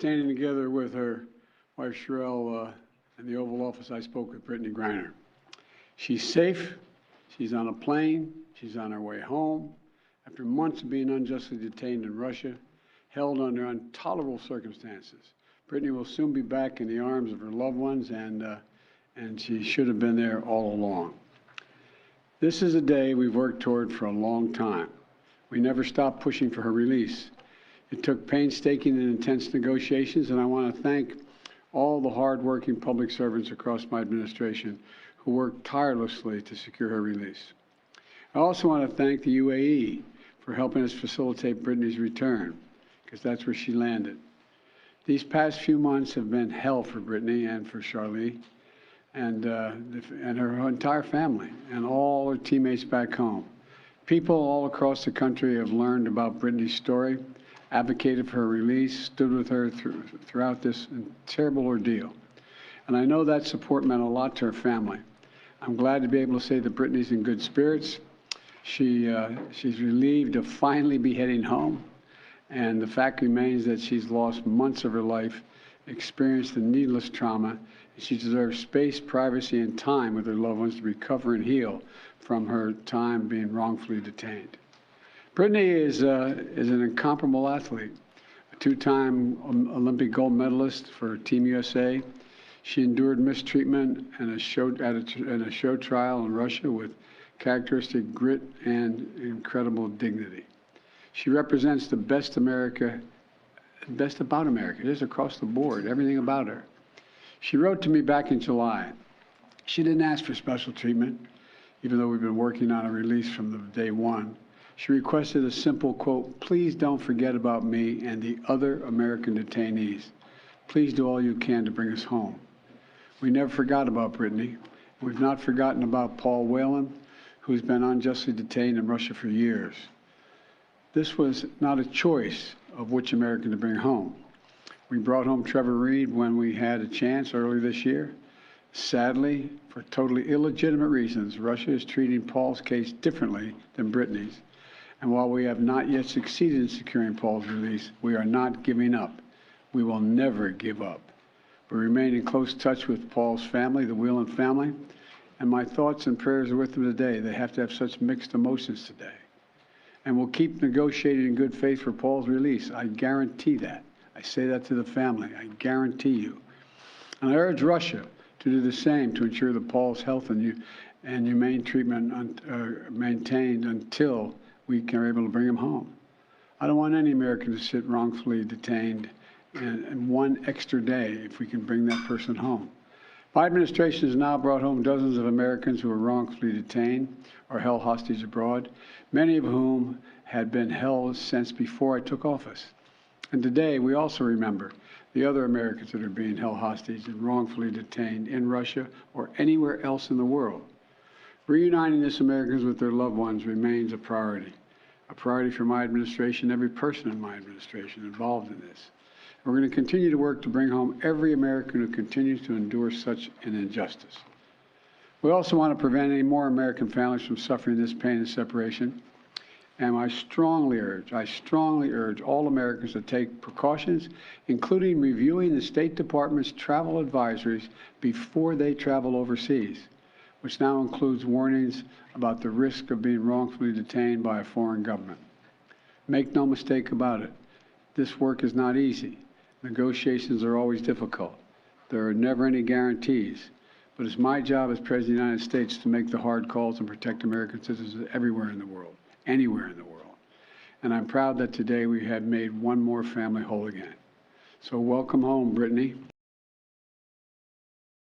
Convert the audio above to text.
Standing together with her wife Sherelle in the Oval Office, I spoke with Brittany Griner. She's safe. She's on a plane. She's on her way home. After months of being unjustly detained in Russia, held under intolerable circumstances, Brittany will soon be back in the arms of her loved ones, and she should have been there all along. This is a day we've worked toward for a long time. We never stopped pushing for her release. It took painstaking and intense negotiations, and I want to thank all the hard-working public servants across my administration who worked tirelessly to secure her release. I also want to thank the UAE for helping us facilitate Brittany's return, because that's where she landed. These past few months have been hell for Brittany and for Charlie and her entire family and all her teammates back home. People all across the country have learned about Brittany's story, advocated for her release, stood with her throughout this terrible ordeal. And I know that support meant a lot to her family. I'm glad to be able to say that Brittany's in good spirits. She's relieved to finally be heading home. And the fact remains that she's lost months of her life, experienced the needless trauma, and she deserves space, privacy, and time with her loved ones to recover and heal from her time being wrongfully detained. Brittany is an incomparable athlete, a two-time Olympic gold medalist for Team USA. She endured mistreatment in a show trial in Russia with characteristic grit and incredible dignity. She represents the best about America, just across the board, everything about her. She wrote to me back in July. She didn't ask for special treatment, even though we've been working on a release from the day one. She requested a simple quote, "Please don't forget about me and the other American detainees. Please do all you can to bring us home." We never forgot about Brittany. We've not forgotten about Paul Whelan, who's been unjustly detained in Russia for years. This was not a choice of which American to bring home. We brought home Trevor Reed when we had a chance early this year. Sadly, for totally illegitimate reasons, Russia is treating Paul's case differently than Brittany's. And while we have not yet succeeded in securing Paul's release, we are not giving up. We will never give up. We remain in close touch with Paul's family, the Whelan family, and my thoughts and prayers are with them today. They have to have such mixed emotions today. And we'll keep negotiating in good faith for Paul's release. I guarantee that. I say that to the family. I guarantee you. And I urge Russia to do the same to ensure that Paul's health and humane treatment maintained until we are able to bring him home. I don't want any American to sit wrongfully detained and one extra day if we can bring that person home. My administration has now brought home dozens of Americans who were wrongfully detained or held hostage abroad, many of whom had been held since before I took office. And today we also remember the other Americans that are being held hostage and wrongfully detained in Russia or anywhere else in the world. Reuniting these Americans with their loved ones remains a priority for my administration, every person in my administration involved in this. We're going to continue to work to bring home every American who continues to endure such an injustice. We also want to prevent any more American families from suffering this pain and separation. And I strongly urge all Americans to take precautions, including reviewing the State Department's travel advisories before they travel overseas, which now includes warnings about the risk of being wrongfully detained by a foreign government. Make no mistake about it, this work is not easy. Negotiations are always difficult. There are never any guarantees, but it's my job as President of the United States to make the hard calls and protect American citizens everywhere in the world, anywhere in the world. And I'm proud that today we have made one more family whole again. So welcome home, Brittany.